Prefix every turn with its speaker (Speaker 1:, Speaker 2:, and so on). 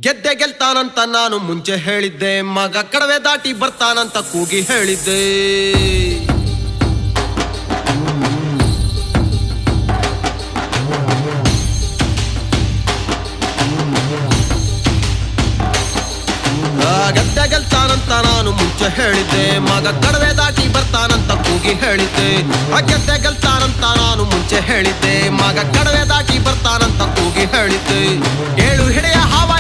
Speaker 1: ಗೆದ್ದೆ ಗೆಲ್ತಾನಂತ ನಾನು ಮುಂಚೆ ಹೇಳಿದ್ದೆ, ಮಗ ಕಡವೆ ದಾಟಿ ಬರ್ತಾನಂತ ಕೂಗಿ ಹೇಳಿದ್ದೆ. ಗೆದ್ದೆ ಗೆಲ್ತಾನಂತ ನಾನು ಮುಂಚೆ ಹೇಳಿದ್ದೆ, ಮಗ ಕಡವೆ ದಾಟಿ ಬರ್ತಾನಂತ ಕೂಗಿ ಹೇಳಿದ್ದೆ. ಗೆದ್ದೆ ಗೆಲ್ತಾನಂತ ನಾನು ಮುಂಚೆ ಹೇಳಿದ್ದೆ, ಮಗ ಕಡವೆ ದಾಟಿ ಬರ್ತಾನಂತ ಕೂಗಿ ಹೇಳಿದ್ದೆ. ಏಳು ಹಿಡೆಯ ಹಾವ